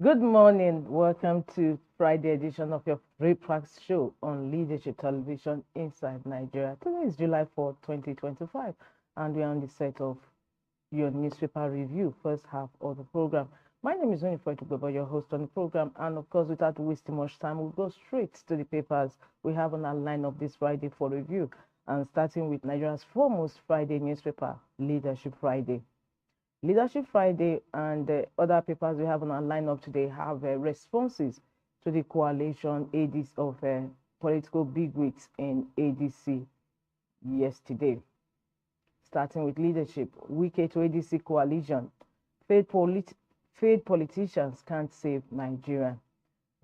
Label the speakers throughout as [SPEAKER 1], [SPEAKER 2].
[SPEAKER 1] Good morning. Welcome to Friday edition of your breakfast show on Leadership Television Inside Nigeria. Today is July 4th, 2025, and we are on the set of your newspaper review, first half of the program. My name is Winifred Ugbobo, your host on the program, and of course, without wasting much time, we'll go straight to the papers we have on our lineup this Friday for review, and starting with Nigeria's foremost Friday newspaper, Leadership Friday. Leadership Friday and the other papers we have on our lineup today have responses to the coalition ADC of political bigwigs in ADC yesterday. Starting with leadership, Wike to ADC coalition, failed politicians can't save Nigeria.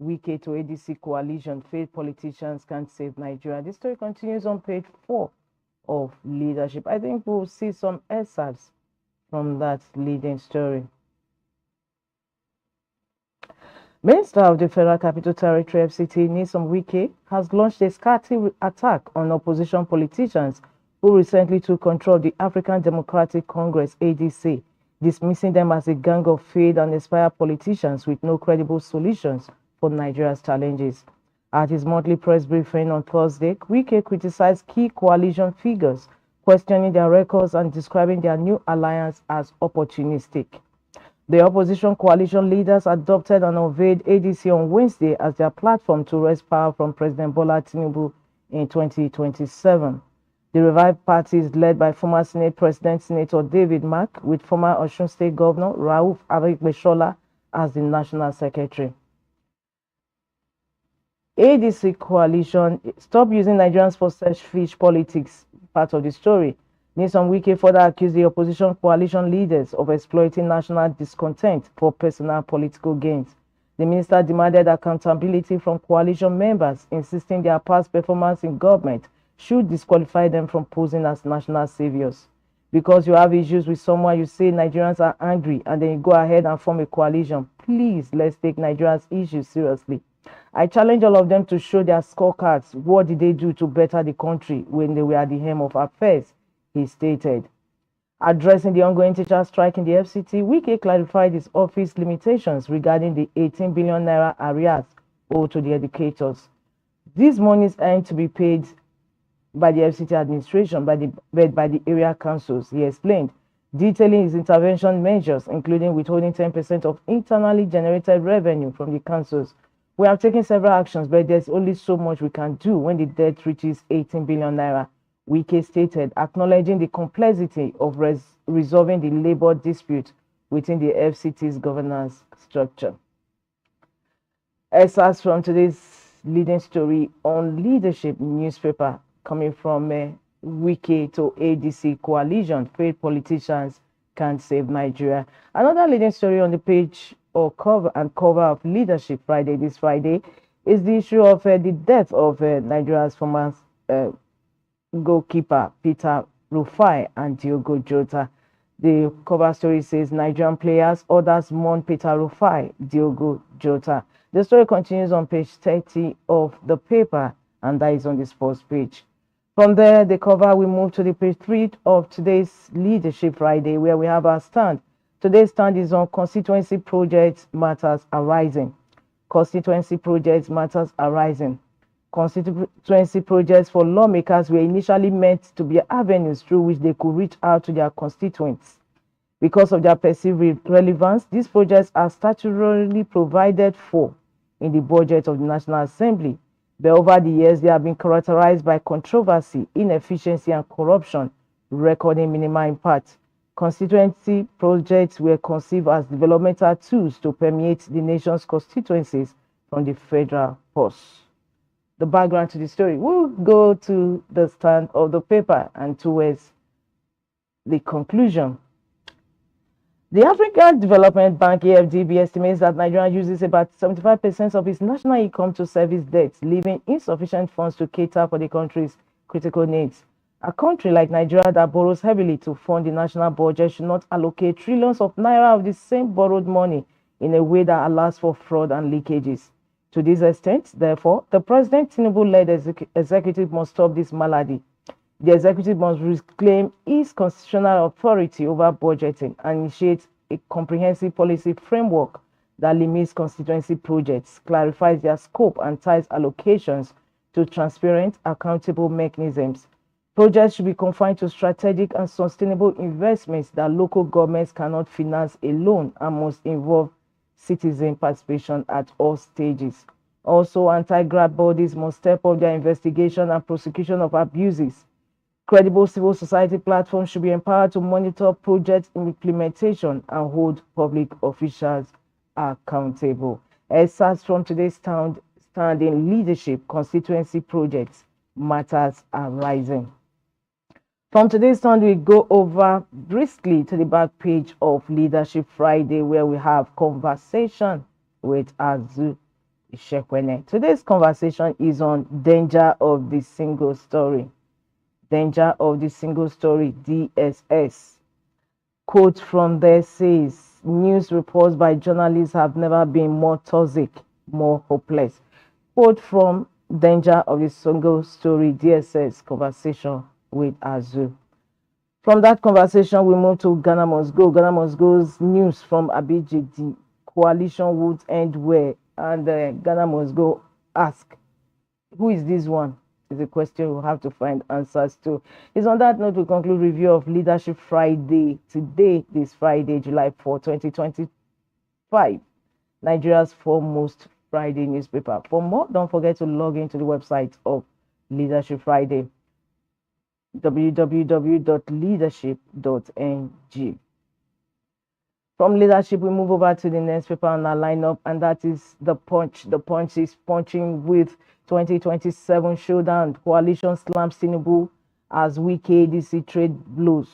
[SPEAKER 1] Wike to ADC coalition, failed politicians can't save Nigeria. This story continues on page 4 of leadership. I think we'll see some excerpts from that leading story. Minister of the Federal Capital Territory FCT, Nyesom Wike, has launched a scatty attack on opposition politicians who recently took control of the African Democratic Congress ADC, dismissing them as a gang of failed and expired politicians with no credible solutions for Nigeria's challenges. At his monthly press briefing on Thursday, Wike criticized key coalition figures, questioning their records and describing their new alliance as opportunistic. The opposition coalition leaders adopted and unveiled ADC on Wednesday as their platform to wrest power from President Bola Tinubu in 2027. The revived party is led by former Senate President Senator David Mark, with former Osun State Governor Rauf Aregbesola as the National Secretary. ADC coalition, stop using Nigerians for selfish politics, part of the story. Nyesom Wike further accused the opposition coalition leaders of exploiting national discontent for personal political gains. The minister demanded accountability from coalition members, insisting their past performance in government should disqualify them from posing as national saviors. Because you have issues with someone, you say Nigerians are angry, and then you go ahead and form a coalition. Please, let's take Nigeria's issues seriously. I challenge all of them to show their scorecards. What did they do to better the country when they were at the helm of affairs? He stated. Addressing the ongoing teacher strike in the FCT, Wike clarified his office limitations regarding the 18 billion naira arrears owed to the educators. These monies aren't to be paid by the FCT administration, but by the area councils, he explained, detailing his intervention measures, including withholding 10% of internally generated revenue from the councils. We have taken several actions, but there's only so much we can do when the debt reaches 18 billion naira, Wike stated, acknowledging the complexity of resolving the labor dispute within the FCT's governance structure. Excerpts from today's leading story on leadership newspaper coming from Wike to ADC coalition, failed politicians can't save Nigeria. Another leading story on the page or cover of Leadership Friday this Friday is the issue of the death of Nigeria's former goalkeeper Peter Rufai and Diogo Jota. The cover story says Nigerian players, others mourn Peter Rufai, Diogo Jota. The story continues on page 30 of the paper, and that is on the sports page. From there, the cover, we move to the page 3 of today's Leadership Friday, where we have our stand. Today's stand is on constituency projects matters arising. Constituency projects matters arising. Constituency projects for lawmakers were initially meant to be avenues through which they could reach out to their constituents. Because of their perceived relevance, these projects are statutorily provided for in the budget of the National Assembly. But over the years, they have been characterized by controversy, inefficiency, and corruption, recording minimal impact. Constituency projects were conceived as developmental tools to permeate the nation's constituencies from the federal purse. The background to the story. We'll go to the stand of the paper and towards the conclusion. The African Development Bank (AFDB) estimates that Nigeria uses about 75% of its national income to service debts, leaving insufficient funds to cater for the country's critical needs. A country like Nigeria that borrows heavily to fund the national budget should not allocate trillions of naira of the same borrowed money in a way that allows for fraud and leakages. To this extent, therefore, the President Tinubu-led executive must stop this malady. The executive must reclaim its constitutional authority over budgeting and initiate a comprehensive policy framework that limits constituency projects, clarifies their scope, and ties allocations to transparent, accountable mechanisms. Projects should be confined to strategic and sustainable investments that local governments cannot finance alone and must involve citizen participation at all stages. Also, anti-graft bodies must step up their investigation and prosecution of abuses. Credible civil society platforms should be empowered to monitor project implementation and hold public officials accountable. Excerpts from today's standing leadership constituency projects, matters arising. From today's stand, we go over briskly to the back page of Leadership Friday, where we have conversation with Azu Ishekwene. Today's conversation is on danger of the single story. Danger of the single story, DSS. Quote from there says, news reports by journalists have never been more toxic, more hopeless. Quote from danger of the single story, DSS, conversation with Azu. From that conversation, we move to Ghana Must Go. Ghana Must Go's news from Abidjan. The coalition would end where? And Ghana Must Go ask, who is this one? Is a question we'll have to find answers to. It's on that note we conclude review of Leadership Friday today, this Friday, July 4, 2025. Nigeria's foremost Friday newspaper. For more, don't forget to log into the website of Leadership Friday, www.leadership.ng. From Leadership, we move over to the next paper on our lineup, and that is The Punch. The Punch is punching with 2027 showdown. Coalition slams Tinubu as Wike ADC trade blows.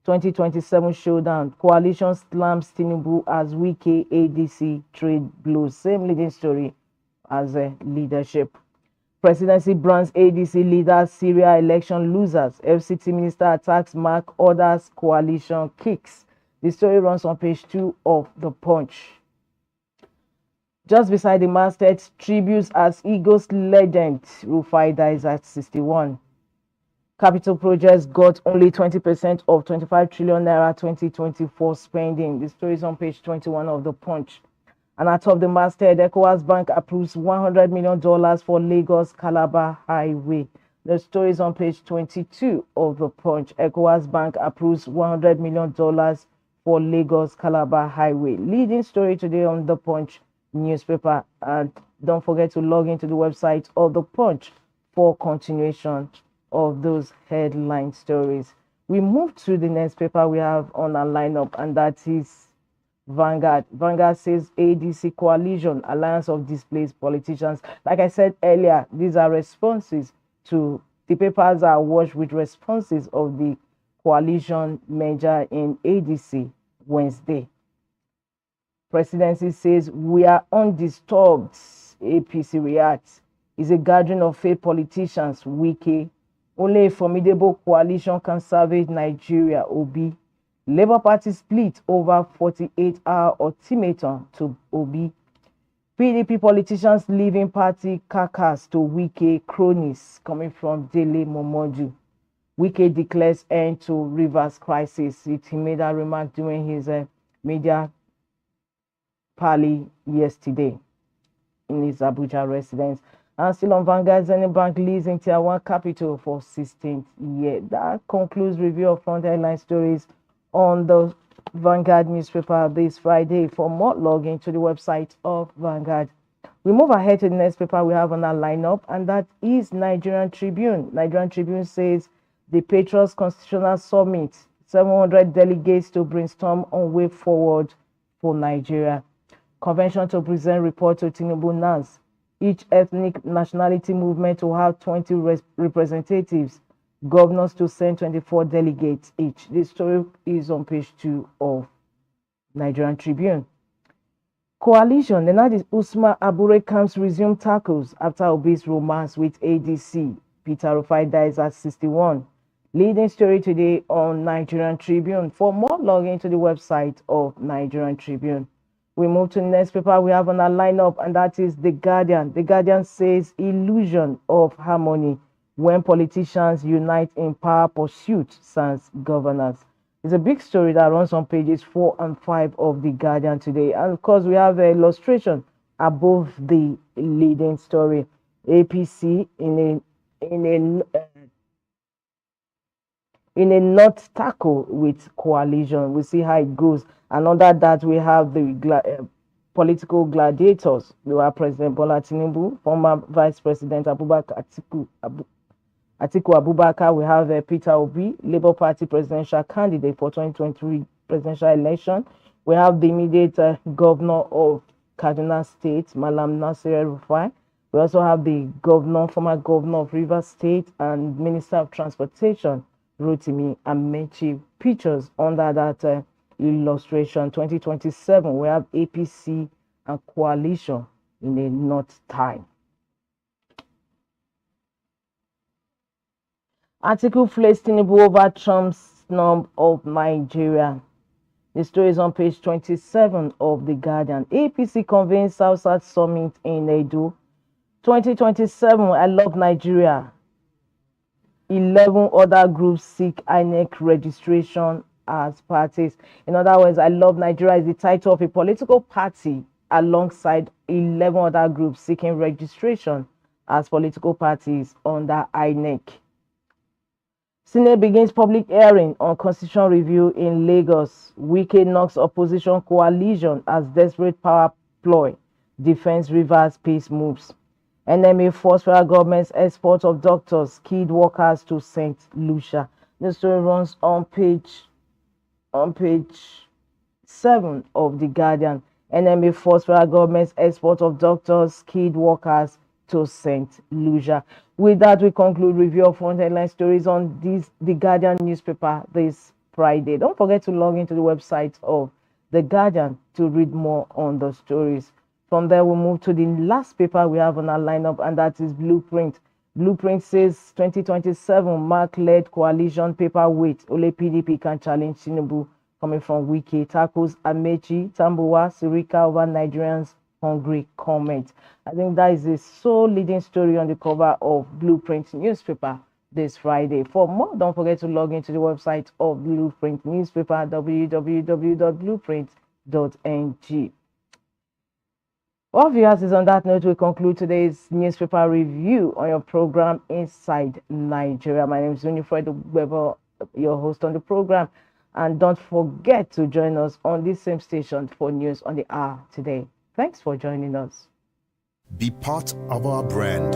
[SPEAKER 1] 2027 showdown. Coalition slams Tinubu as Wike ADC trade blows. Same leading story as Leadership. Presidency brands ADC leaders, Syria election losers. FCT minister attacks Mark, orders coalition kicks. The story runs on page 2 of The Punch. Just beside the masthead, tributes as Eagles legend Rufai dies at 61. Capital projects got only 20% of 25 trillion naira 2024 spending. The story is on page 21 of The Punch. And atop the masthead, ECOWAS Bank approves $100 million for Lagos Calabar Highway. The story is on page 22 of The Punch. ECOWAS Bank approves $100 million for Lagos Calabar Highway. Leading story today on The Punch newspaper. And don't forget to log into the website of The Punch for continuation of those headline stories. We move to the next paper we have on our lineup, and that is Vanguard. Vanguard says ADC coalition, alliance of displaced politicians. Like I said earlier, these are responses to the papers are washed with responses of the coalition merger in ADC Wednesday. Presidency says we are undisturbed. APC reacts. Is a gathering of failed politicians. Wike. Only a formidable coalition can salvage Nigeria. Obi. Labour Party split over 48-hour ultimatum to Obi. PDP politicians leaving party carcass to Wike cronies, coming from Dele Momodu. Wike declares end to Rivers crisis. He made that remark during his media parley yesterday in his Abuja residence. And still on Vanguard, Zenith Bank leads in Tier 1 capital for 16th year. That concludes review of front headline stories on the Vanguard newspaper this Friday. For more, log into the website of Vanguard. We move ahead to the next paper we have on our lineup, and that is Nigerian Tribune. Nigerian Tribune says the Patriots Constitutional Summit, 700 delegates to brainstorm on way forward for Nigeria. Convention to present report to Tinubu NAS. Each ethnic nationality movement will have 20 representatives. Governors to send 24 delegates each. This story is on page 2 of Nigerian Tribune. Coalition, the Nadi Usman Abure camps resume tackles after Obi's romance with ADC. Peter Rufai dies at 61. Leading story today on Nigerian Tribune. For more, log into the website of Nigerian Tribune. We move to the next paper we have on our lineup, and that is The Guardian. The Guardian says illusion of harmony when politicians unite in power pursuit, sans governance. It's a big story that runs on pages 4 and 5 of The Guardian today. And of course, we have an illustration above the leading story. APC in a not tackle with coalition. We see how it goes. And under that, we have the political gladiators. We have President Bola Tinubu, former Vice President Atiku Abubakar. We have Peter Obi, Labour Party presidential candidate for 2023 presidential election. We have the immediate governor of Kaduna State, Malam Nasir El-Rufai. We also have the former governor of Rivers State and Minister of Transportation, Rotimi Amechi. Pictures under that illustration. 2027, we have APC and coalition in a knot tie. Article flares Tinubu over Trump's snub of Nigeria. The story is on page 27 of The Guardian. APC convenes South Summit in Edo. 2027, I love Nigeria. 11 other groups seek INEC registration as parties. In other words, I love Nigeria is the title of a political party alongside 11 other groups seeking registration as political parties under INEC. Senate begins public hearing on constitutional review in Lagos. Wike knocks opposition coalition as desperate power ploy. Defense Rivers peace moves. NMA force federal government's export of doctors, skilled workers to St. Lucia. The story runs on page 7 of The Guardian. NMA force federal government's export of doctors, skilled workers to St. Lucia. With that, we conclude review of front headline stories on The Guardian newspaper this Friday. Don't forget to log into the website of The Guardian to read more on the stories. From there, we'll move to the last paper we have on our lineup, and that is Blueprint. Blueprint says 2027 Mark-led coalition paperweight. Ole PDP can challenge Tinubu. Coming from Wike, tackles Amechi, Tambuwa, Sirika over Nigerians' hungry comment. I think that is a sole leading story on the cover of Blueprint newspaper this Friday. For more, don't forget to log into the website of Blueprint newspaper, www.blueprint.ng. Well, viewers, on that note, we conclude today's newspaper review on your program Inside Nigeria. My name is Winifred Weber, your host on the program. And don't forget to join us on this same station for news on the hour today. Thanks for joining us.
[SPEAKER 2] Be part of our brand.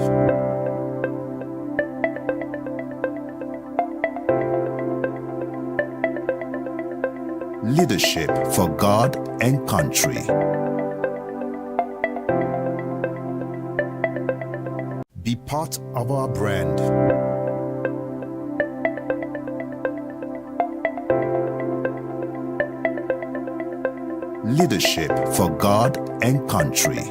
[SPEAKER 2] Leadership for God and country. Be part of our brand. Leadership for God and country.